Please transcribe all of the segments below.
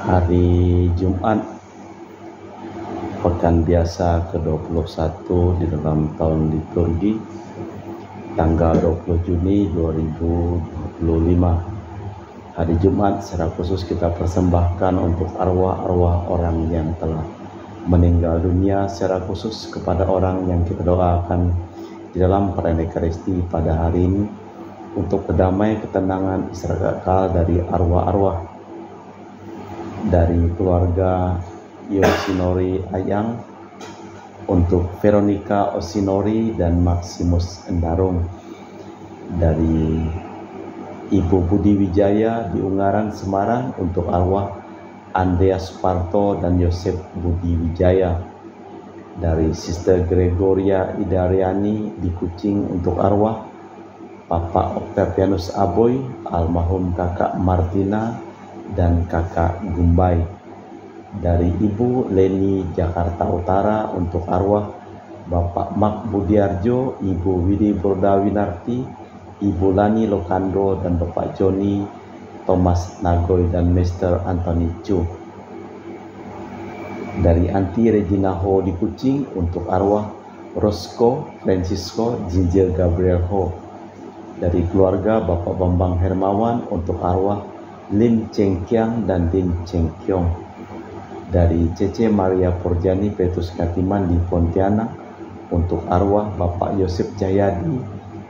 Hari Jumat Pekan Biasa ke-21 di dalam tahun liturgi tanggal 20 Juni 2025. Hari Jumat secara khusus kita persembahkan untuk arwah-arwah orang yang telah meninggal dunia, secara khusus kepada orang yang kita doakan di dalam perayaan Ekaristi pada hari ini untuk kedamaian, ketenangan, istirahat kekal dari arwah-arwah dari keluarga Yosinori Ayang, untuk Veronica Osinori dan Maximus Endarung, dari Ibu Budi Wijaya di Ungaran Semarang untuk arwah Andreas Parto dan Yosef Budi Wijaya, dari Sister Gregoria Idariani di Kucing untuk arwah Papa Octavianus Aboy, almarhum Kakak Martina dan Kakak Gumbai, dari Ibu Leni Jakarta Utara untuk arwah Bapak Mak Budiarjo, Ibu Widi Brodawinarti, Ibu Lani Lokandro dan Bapak Joni Thomas Nagoy dan Mr. Anthony Chu, dari Anti Regina Ho di Kucing untuk arwah Rosco Francisco Jinjil Gabriel Ho, dari keluarga Bapak Bambang Hermawan untuk arwah Lim Cheng Kiang dan Lim Cheng Kiong, dari Cece Maria Porjani Petrus Katiman di Pontianak untuk arwah Bapak Yosef Jayadi,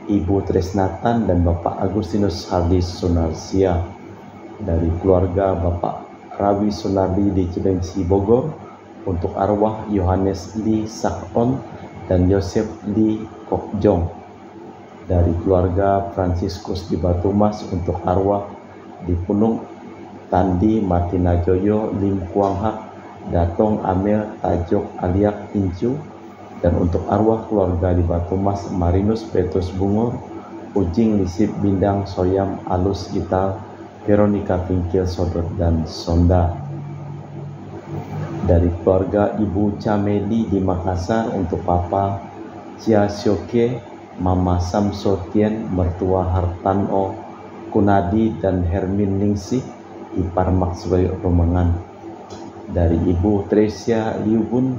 Ibu Tresnatan dan Bapak Agustinus Hardi Sunarsia, dari keluarga Bapak Rawi Sunardi di Cilengsi Bogor untuk arwah Yohanes Lee Sakon dan Yosef Lee Kokjong, dari keluarga Fransiskus di Batumas untuk arwah di Punung Tandi Martina Joyo Lim Kuang Hak Datong Amel Tajok Aliak Incu, dan untuk arwah keluarga di Batumas Marinus Petrus Bungor, Ujing Lisip Bindang Soyam Alus Gital Veronica Pingkil Sodot dan Sonda, dari keluarga Ibu Cameli di Makassar untuk Papa Cia Syoke, Mama Samsotien, mertua Hartano Kunadi dan Hermin Ningsih, ipar Maxwell Romangan, dari Ibu Tresia Liubun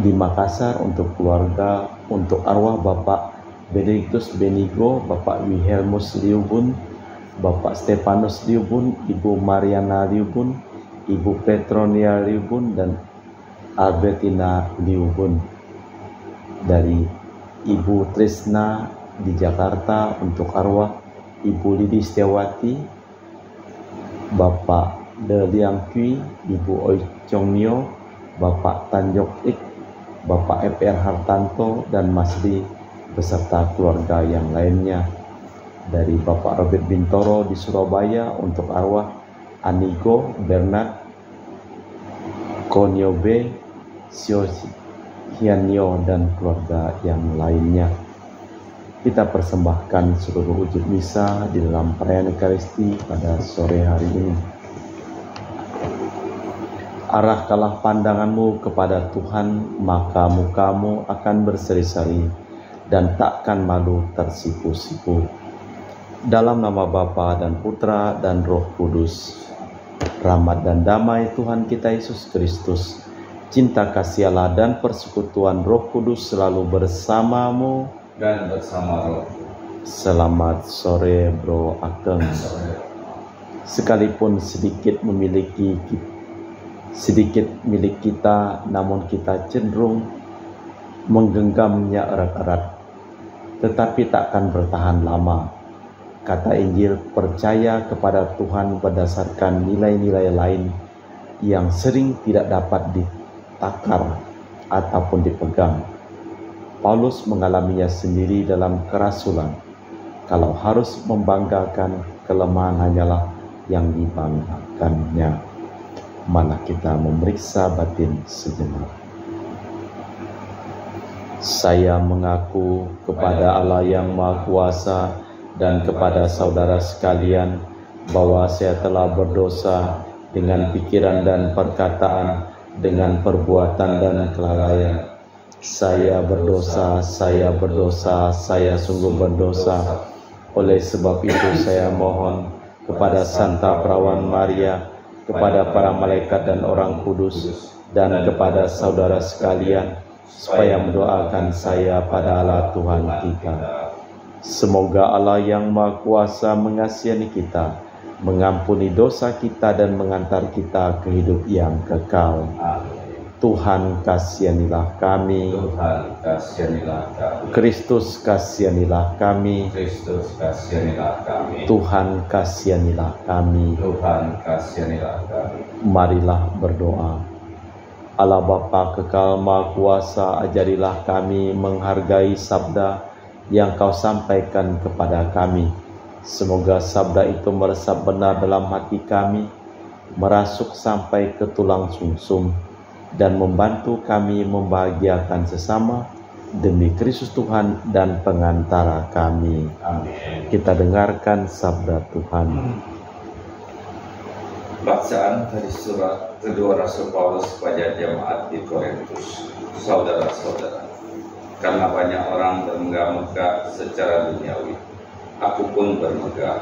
di Makassar untuk keluarga, untuk arwah Bapak Benedictus Benigo, Bapak Wilhelmus Liubun, Bapak Stefanus Liubun, Ibu Mariana Liubun, Ibu Petronia Liubun dan Albertina Liubun, dari Ibu Trisna di Jakarta untuk arwah Ibu Lidi Setiawati, Bapak De Liang Kui, Ibu Oi Chong Nio, Bapak Tanjok Ik, Bapak FR Hartanto dan Masdi beserta keluarga yang lainnya, dari Bapak Robert Bintoro di Surabaya untuk arwah Anigo Bernard Konyobe Sio Hianyo dan keluarga yang lainnya. Kita persembahkan seluruh wujud misa di dalam perayaan Ekaristi pada sore hari ini. Arahkanlah pandanganmu kepada Tuhan, maka mukamu akan berseri-seri dan takkan malu tersipu-sipu. Dalam nama Bapa dan Putra dan Roh Kudus. Rahmat dan damai Tuhan kita Yesus Kristus, cinta kasih Allah dan persekutuan Roh Kudus selalu bersamamu dan bersama roh. Selamat sore Bro Ageng. Sekalipun sedikit milik kita, namun kita cenderung menggenggamnya erat-erat, tetapi takkan bertahan lama. Kata Injil, percaya kepada Tuhan berdasarkan nilai-nilai lain yang sering tidak dapat ditakar ataupun dipegang. Paulus mengalaminya sendiri dalam kerasulan. Kalau harus membanggakan, kelemahan hanyalah yang dibanggakannya. Mana kita memeriksa batin sejenak. Saya mengaku kepada Allah yang Maha Kuasa dan kepada saudara sekalian bahwa saya telah berdosa dengan pikiran dan perkataan, dengan perbuatan dan kelalaian. Saya berdosa, saya sungguh berdosa. Oleh sebab itu saya mohon kepada Santa Perawan Maria, kepada para malaikat dan orang kudus, dan kepada saudara sekalian, supaya mendoakan saya pada Allah Tuhan kita. Semoga Allah yang Maha Kuasa mengasihi kita, mengampuni dosa kita dan mengantar kita ke hidup yang kekal. Tuhan kasihanilah kami. Tuhan kasihanilah kami. Kristus kasihanilah kami. Kristus kasihanilah kami. Tuhan kasihanilah kami. Tuhan kasihanilah kami. Marilah berdoa. Allah Bapa kekal Maha Kuasa, ajarilah kami menghargai sabda yang Kau sampaikan kepada kami. Semoga sabda itu meresap benar dalam hati kami, merasuk sampai ke tulang sumsum, dan membantu kami membahagiakan sesama demi Kristus Tuhan dan pengantara kami. Amin. Kita dengarkan sabda Tuhan. Bacaan dari surat kedua Rasul Paulus kepada jemaat di Korintus. Saudara-saudara, karena banyak orang bermegah-megah secara duniawi, aku pun bermegah.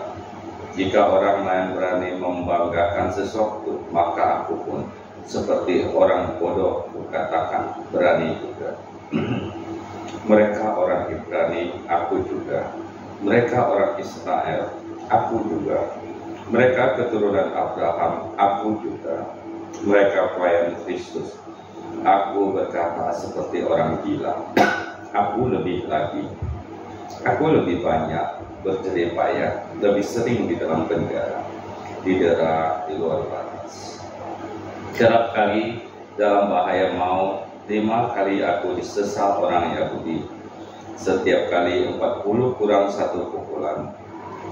Jika orang lain berani membanggakan sesuatu, maka aku pun seperti orang bodoh kukatakan berani juga. Mereka orang Ibrani, aku juga. Mereka orang Israel, aku juga. Mereka keturunan Abraham, aku juga. Mereka pelayan Kristus, aku berkata seperti orang gila. Aku lebih lagi, aku lebih banyak berjerih payah, lebih sering di dalam penjara, didera di luar batas. Kerap kali dalam bahaya maut, 5 kali aku disesal orang Yahudi. Setiap kali 40 kurang 1 pukulan.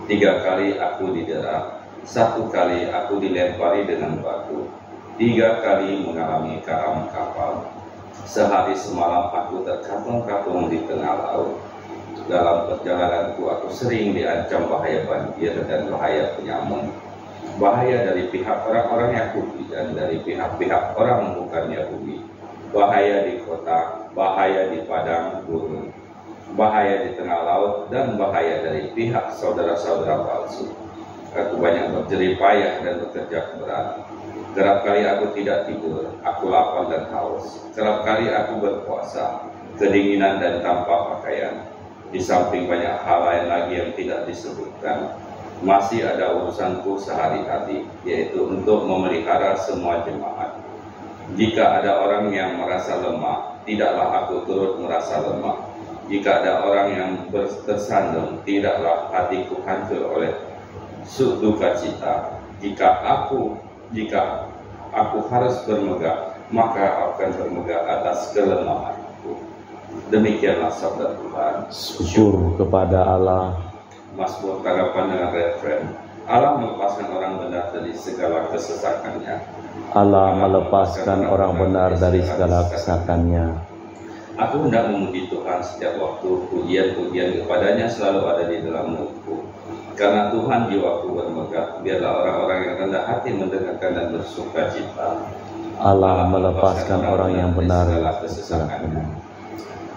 3 kali aku didera. 1 kali aku dilempari dengan batu. 3 kali mengalami karam kapal. Sehari semalam aku terkatung-katung di tengah laut. Dalam perjalananku aku sering diancam bahaya banjir dan bahaya penyamun. Bahaya dari pihak orang-orang Yahudi dan dari pihak-pihak orang bukan Yahudi. Bahaya di kota, bahaya di padang gurun, bahaya di tengah laut, dan bahaya dari pihak saudara-saudara palsu. Aku banyak berjerih payah dan bekerja berat. Kerap kali aku tidak tidur, aku lapar dan haus. Kerap kali aku berpuasa, kedinginan dan tanpa pakaian. Di samping banyak hal lain lagi yang tidak disebutkan, masih ada urusanku sehari-hari, yaitu untuk memelihara semua jemaat. Jika ada orang yang merasa lemah, tidaklah aku turut merasa lemah. Jika ada orang yang tersandung, tidaklah hatiku hancur oleh duka cita. Jika aku harus bermegah, maka akan bermegah atas kelemahanku. Demikianlah sabda Tuhan. Syukur kepada Allah. Mazmur tanggapan dengan referen. Allah melepaskan orang benar dari segala kesesakannya. Allah melepaskan orang benar dari segala kesesakannya. Aku hendak memuji Tuhan setiap waktu, pujian-pujian kepadanya selalu ada di dalam mulutku. Karena Tuhan jiwaku bermegah, biarlah orang-orang yang rendah hati mendengarkan dan bersuka cita. Allah melepaskan orang yang benar dari segala kesesakannya.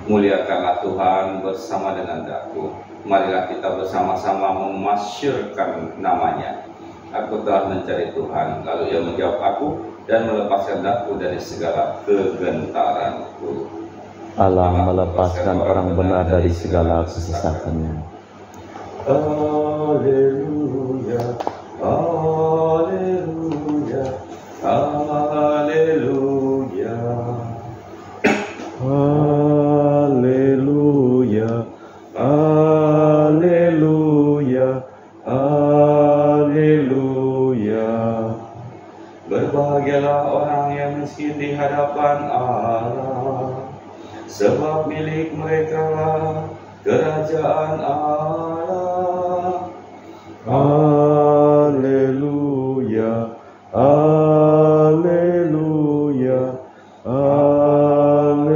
Muliakanlah Tuhan bersama dengan daku. Marilah kita bersama-sama memasyurkan namanya. Aku telah mencari Tuhan, lalu Ia menjawab aku dan melepaskan daku dari segala kegentaranku. Allah melepaskan orang benar dari segala kesesakannya. Haleluya, haleluya, haleluya, haleluya, haleluya, haleluya. Berbahagialah orang yang miskin di hadapan Allah, sebab milik mereka lah kerajaan Allah. Haleluya, haleluya, haleluya.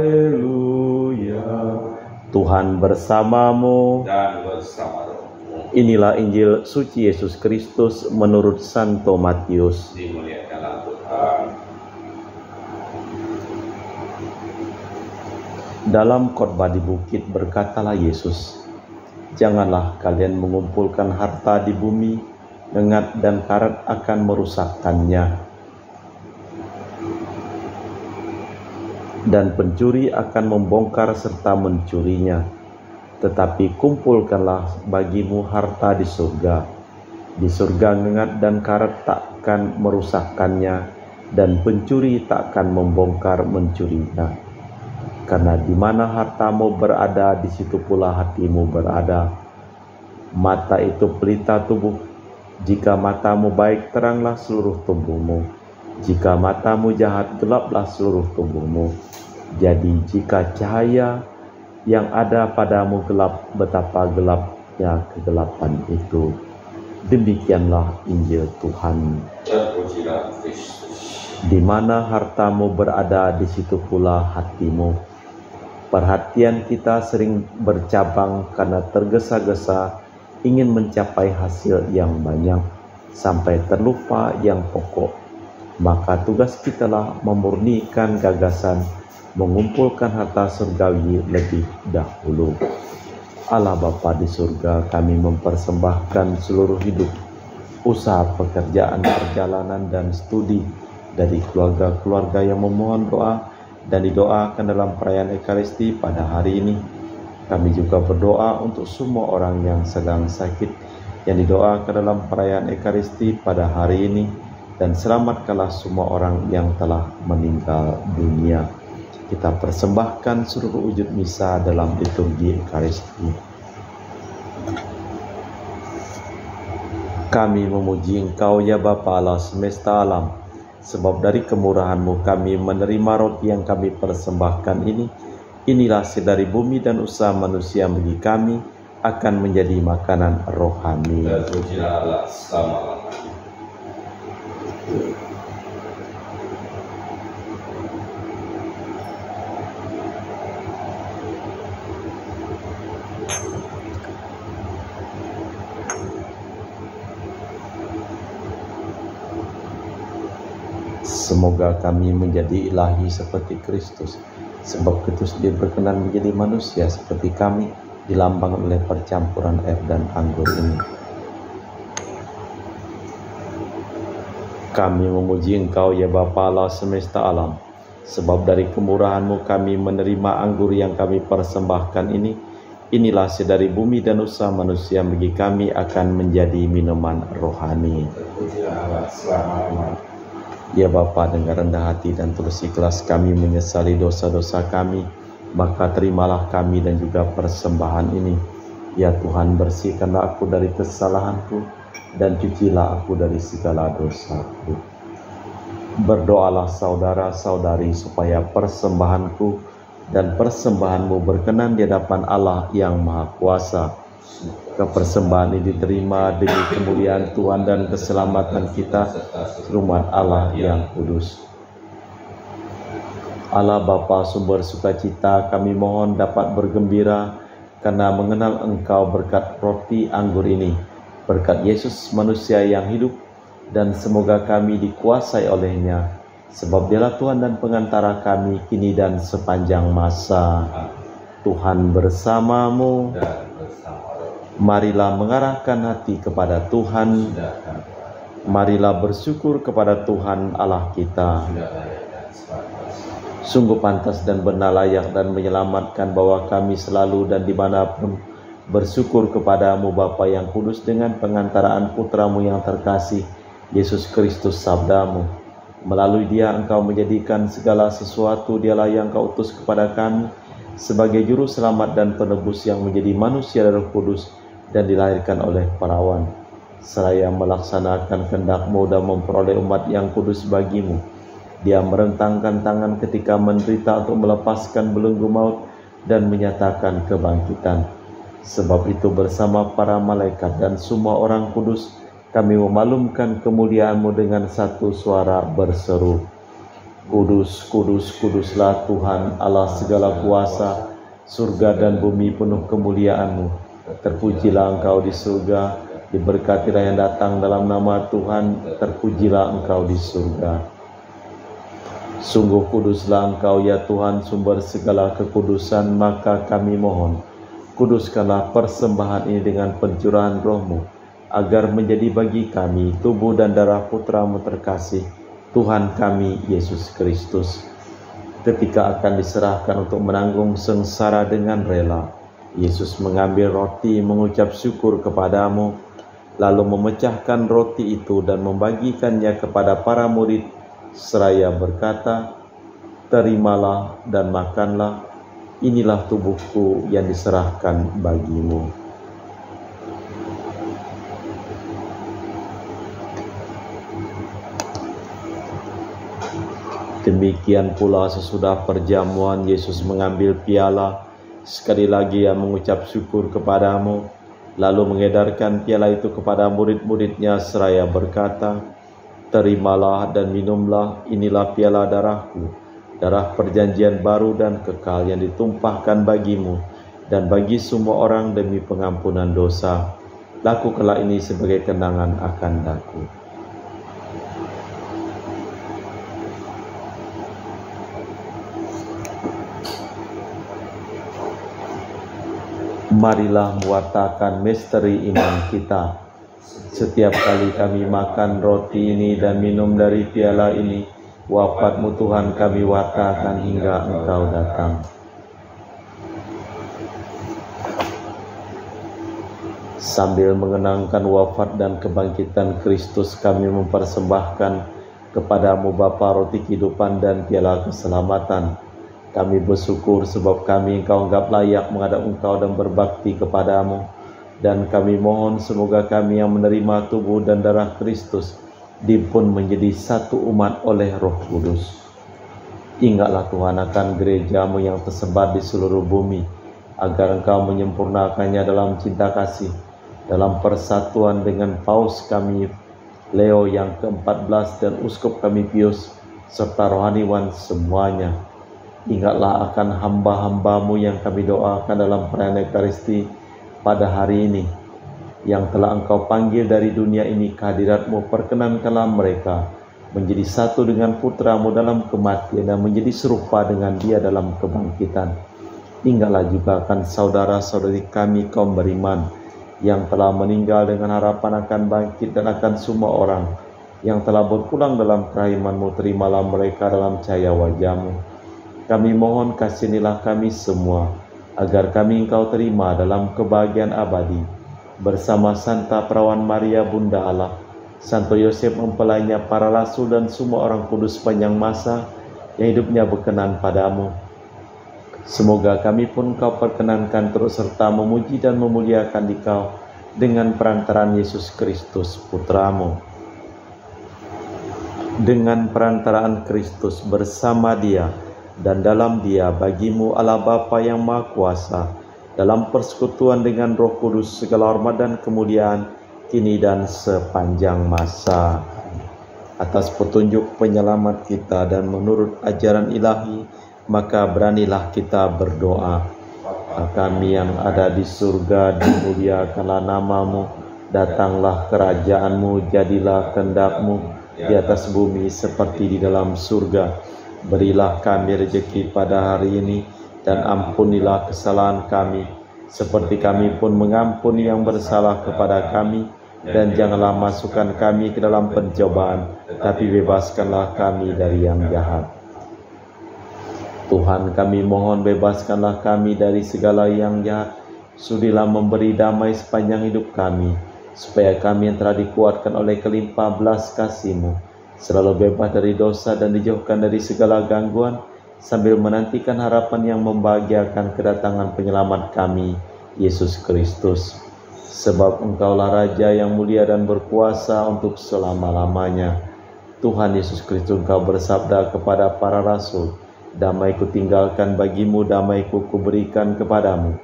Tuhan bersamamu Dan bersama rohmu. Inilah Injil suci Yesus Kristus menurut Santo Matius. Dimuliakanlah Tuhan. Dalam khotbah di bukit berkatalah Yesus, "Janganlah kalian mengumpulkan harta di bumi, ngengat dan karat akan merusakkannya, dan pencuri akan membongkar serta mencurinya. Tetapi kumpulkanlah bagimu harta di surga. Di surga ngengat dan karat takkan merusakkannya, dan pencuri takkan membongkar mencurinya. Karena di mana hartamu berada, di situ pula hatimu berada. Mata itu pelita tubuh. Jika matamu baik, teranglah seluruh tubuhmu. Jika matamu jahat, gelaplah seluruh tubuhmu. Jadi jika cahaya yang ada padamu gelap, betapa gelapnya kegelapan itu. Demikianlah Injil Tuhan. Terpujilah Kristus. Di mana hartamu berada, di situ pula hatimu. Perhatian kita sering bercabang karena tergesa-gesa ingin mencapai hasil yang banyak sampai terlupa yang pokok. Maka tugas kitalah memurnikan gagasan, mengumpulkan harta surgawi lebih dahulu. Allah Bapa di surga, kami mempersembahkan seluruh hidup, usaha, pekerjaan, perjalanan, dan studi dari keluarga-keluarga yang memohon doa dan didoakan dalam perayaan Ekaristi pada hari ini. Kami juga berdoa untuk semua orang yang sedang sakit yang didoakan dalam perayaan Ekaristi pada hari ini, dan selamatkanlah semua orang yang telah meninggal dunia. Kita persembahkan seluruh wujud misa dalam liturgi Ekaristi. Kami memuji Engkau ya Bapa Allah semesta alam, sebab dari kemurahan-Mu kami menerima roti yang kami persembahkan ini. Inilah dari bumi dan usaha manusia bagi kami akan menjadi makanan rohani. Terpujilah Allah selama-lamanya. Semoga kami menjadi ilahi seperti Kristus, sebab Kristus dia berkenan menjadi manusia seperti kami, dilambangkan oleh percampuran air dan anggur ini. Kami memuji Engkau ya Bapa Allah semesta alam, sebab dari kemurahan-Mu kami menerima anggur yang kami persembahkan ini. Inilah dari bumi dan usaha manusia bagi kami akan menjadi minuman rohani. Terpujilah Allah selama-lamanya. Ya Bapa, dengan rendah hati dan tulus ikhlas kami menyesali dosa-dosa kami, maka terimalah kami dan juga persembahan ini. Ya Tuhan, bersihkanlah aku dari kesalahanku dan cucilah aku dari segala dosaku. Berdoalah saudara-saudari supaya persembahanku dan persembahanmu berkenan di hadapan Allah yang Maha Kuasa. Kepersembahan ini diterima demi kemuliaan Tuhan dan keselamatan kita, umat Allah yang kudus. Allah Bapa sumber sukacita, kami mohon dapat bergembira karena mengenal Engkau berkat roti anggur ini, berkat Yesus manusia yang hidup, dan semoga kami dikuasai olehnya, sebab Dialah Tuhan dan pengantara kami kini dan sepanjang masa. Tuhan bersamamu. Marilah mengarahkan hati kepada Tuhan. Marilah bersyukur kepada Tuhan Allah kita. Sungguh pantas dan benar layak dan menyelamatkan bahwa kami selalu dan dimanapun bersyukur kepadamu Bapa yang kudus dengan pengantaraan Putramu yang terkasih, Yesus Kristus sabdamu. Melalui Dia Engkau menjadikan segala sesuatu. Dialah yang Engkau utus kepada kami sebagai juru selamat dan penebus yang menjadi manusia dan Roh Kudus dan dilahirkan oleh perawan, seraya melaksanakan kehendak-Mu dan memperoleh umat yang kudus bagimu. Dia merentangkan tangan ketika menderita untuk melepaskan belenggu maut dan menyatakan kebangkitan. Sebab itu bersama para malaikat dan semua orang kudus, kami memaklumkan kemuliaan-Mu dengan satu suara berseru, Kudus, kudus, kuduslah Tuhan Allah segala kuasa, surga dan bumi penuh kemuliaan-Mu. Terpujilah Engkau di surga, diberkatilah yang datang dalam nama Tuhan, terpujilah Engkau di surga. Sungguh kuduslah Engkau ya Tuhan, sumber segala kekudusan, maka kami mohon, kuduskanlah persembahan ini dengan pencurahan Roh-Mu, agar menjadi bagi kami tubuh dan darah Putra-Mu terkasih, Tuhan kami Yesus Kristus. Ketika akan diserahkan untuk menanggung sengsara dengan rela, Yesus mengambil roti, mengucap syukur kepadamu, lalu memecahkan roti itu dan membagikannya kepada para murid, seraya berkata, "Terimalah dan makanlah, inilah tubuhku yang diserahkan bagimu." Demikian pula sesudah perjamuan Yesus mengambil piala, sekali lagi Ia mengucap syukur kepadamu, lalu mengedarkan piala itu kepada murid-muridnya seraya berkata, "Terimalah dan minumlah, inilah piala darahku, darah perjanjian baru dan kekal yang ditumpahkan bagimu dan bagi semua orang demi pengampunan dosa. Lakukanlah ini sebagai kenangan akan Aku." Marilah mewartakan misteri iman kita. Setiap kali kami makan roti ini dan minum dari piala ini, wafat-Mu Tuhan kami wartakan hingga Engkau datang. Sambil mengenangkan wafat dan kebangkitan Kristus, kami mempersembahkan kepadamu Bapa roti kehidupan dan piala keselamatan. Kami bersyukur sebab kami Engkau anggap layak menghadap Engkau dan berbakti kepadamu. Dan kami mohon semoga kami yang menerima tubuh dan darah Kristus dipun menjadi satu umat oleh Roh Kudus. Ingatlah Tuhan akan gereja-Mu yang tersebar di seluruh bumi, agar Engkau menyempurnakannya dalam cinta kasih, dalam persatuan dengan Paus kami Leo yang ke-14 dan Uskup kami Pius, serta rohaniwan semuanya. Ingatlah akan hamba-hamba-Mu yang kami doakan dalam perayaan Ekaristi pada hari ini, yang telah Engkau panggil dari dunia ini ke hadirat-Mu. Perkenankanlah mereka menjadi satu dengan Putra-Mu dalam kematian dan menjadi serupa dengan Dia dalam kebangkitan. Ingatlah juga akan saudara-saudari kami kaum beriman yang telah meninggal dengan harapan akan bangkit, dan akan semua orang yang telah berpulang dalam kerahiman-Mu. Terimalah mereka dalam cahaya wajah-Mu. Kami mohon kasihanilah kami semua, agar kami Engkau terima dalam kebahagiaan abadi, bersama Santa Perawan Maria Bunda Allah, Santo Yosef mempelainya, para rasul dan semua orang kudus sepanjang masa yang hidupnya berkenan padamu. Semoga kami pun Engkau perkenankan terus serta memuji dan memuliakan Dikau dengan perantaraan Yesus Kristus Putra-Mu. Dengan perantaraan Kristus bersama Dia dan dalam Dia, bagi-Mu Allah Bapa yang Maha Kuasa, dalam persekutuan dengan Roh Kudus, segala hormat dan kemuliaan kini dan sepanjang masa. Atas petunjuk penyelamat kita dan menurut ajaran ilahi, maka beranilah kita berdoa. Kami yang ada di surga, dimuliakanlah nama-Mu, datanglah kerajaan-Mu, jadilah kehendak-Mu di atas bumi seperti di dalam surga. Berilah kami rezeki pada hari ini, dan ampunilah kesalahan kami, seperti kami pun mengampuni yang bersalah kepada kami. Dan janganlah masukkan kami ke dalam pencobaan, tapi bebaskanlah kami dari yang jahat. Tuhan, kami mohon bebaskanlah kami dari segala yang jahat. Sudilah memberi damai sepanjang hidup kami, supaya kami yang telah dikuatkan oleh kelimpah belas kasih-Mu selalu bebas dari dosa dan dijauhkan dari segala gangguan, sambil menantikan harapan yang membahagiakan kedatangan penyelamat kami, Yesus Kristus. Sebab Engkaulah Raja yang mulia dan berkuasa untuk selama-lamanya. Tuhan Yesus Kristus, Engkau bersabda kepada para rasul, "Damai-Ku tinggalkan bagimu, damai-Ku kuberikan kepadamu.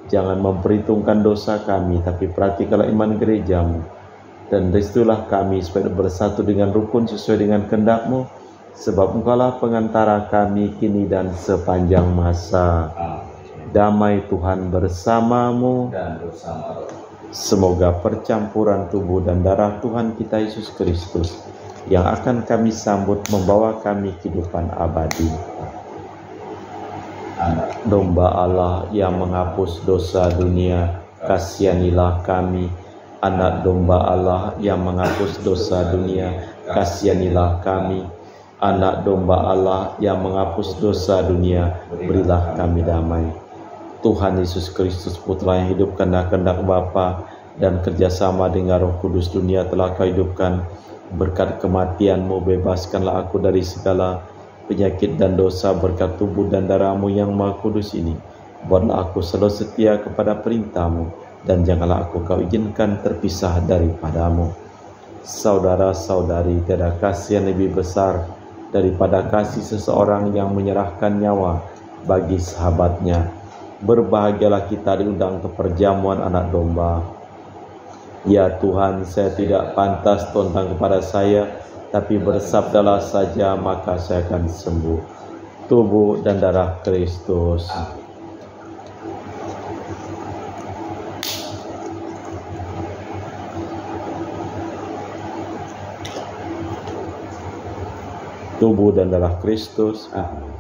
Jangan memperhitungkan dosa kami, tapi perhatikanlah iman gereja-Mu. Dan restuilah kami supaya bersatu dengan rukun sesuai dengan kehendak-Mu, sebab Engkaulah pengantara kami kini dan sepanjang masa." Damai Tuhan bersamamu dan bersama roh. Semoga percampuran tubuh dan darah Tuhan kita Yesus Kristus yang akan kami sambut membawa kami kehidupan abadi. Domba Allah yang menghapus dosa dunia, kasihanilah kami. Anak domba Allah yang menghapus dosa dunia, kasihanilah kami. Anak domba Allah yang menghapus dosa dunia, berilah kami damai. Tuhan Yesus Kristus, Putra yang hidup karena kehendak Bapa dan kerjasama dengan Roh Kudus, dunia telah Kau hidupkan. Berkat kematian-Mu, bebaskanlah aku dari segala penyakit dan dosa. Berkat tubuh dan darah-Mu yang Maha Kudus ini, buatlah aku selalu setia kepada perintah-Mu, dan janganlah aku Kau izinkan terpisah daripada-Mu. Saudara-saudari, tiada kasih yang lebih besar daripada kasih seseorang yang menyerahkan nyawa bagi sahabatnya. Berbahagialah kita diundang ke perjamuan anak domba. Ya Tuhan, saya tidak pantas tentang kepada saya, tapi bersabdalah saja maka saya akan sembuh. Tubuh dan darah Kristus. Tubuh dan darah Kristus. Amin.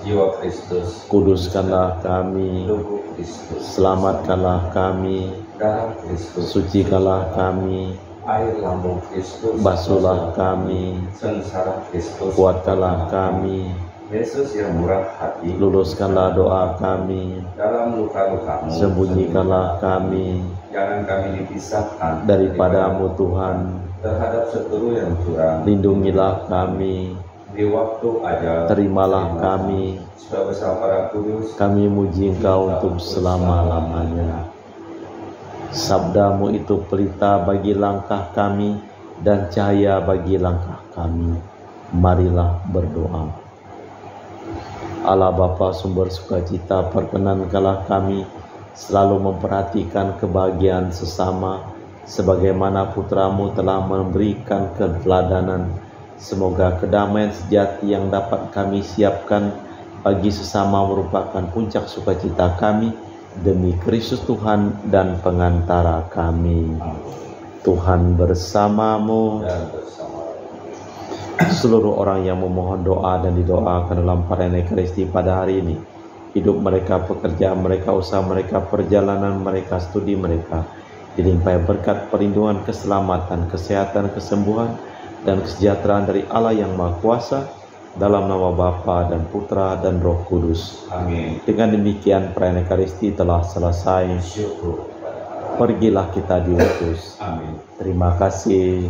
Jiwa Kristus, kuduskanlah kami, tubuh Kristus, selamatkanlah kami, darah Kristus, sucikanlah kami, air lambung Kristus, basuhlah kami, sengsara Kristus, kuatkanlah kami, Yesus yang murah hati, luluskanlah doa kami, dalam luka-luka-Mu, sembunyikanlah kami, jangan kami dipisahkan daripada-Mu Tuhan, terhadap seteru yang curang, lindungilah kami, di waktu ajal, terimalah kami, supaya bersama para kudus kami muji Engkau untuk selama-lamanya. Sabda-Mu itu pelita bagi langkah kami dan cahaya bagi langkah kami. Marilah berdoa. Allah Bapa sumber sukacita, perkenankanlah kami selalu memperhatikan kebahagiaan sesama, sebagaimana Putra-Mu telah memberikan keteladanan. Semoga kedamaian sejati yang dapat kami siapkan bagi sesama merupakan puncak sukacita kami, demi Kristus Tuhan dan pengantara kami. Tuhan bersamamu. Seluruh orang yang memohon doa dan didoakan dalam perayaan Ekaristi pada hari ini, hidup mereka, pekerjaan mereka, usaha mereka, perjalanan mereka, studi mereka, dilimpahi berkat perlindungan, keselamatan, kesehatan, kesembuhan, dan kesejahteraan dari Allah yang Maha Kuasa, dalam nama Bapa dan Putra dan Roh Kudus. Amin. Dengan demikian perayaan Ekaristi telah selesai. Syukur. Pergilah kita diutus. Amin. Terima kasih.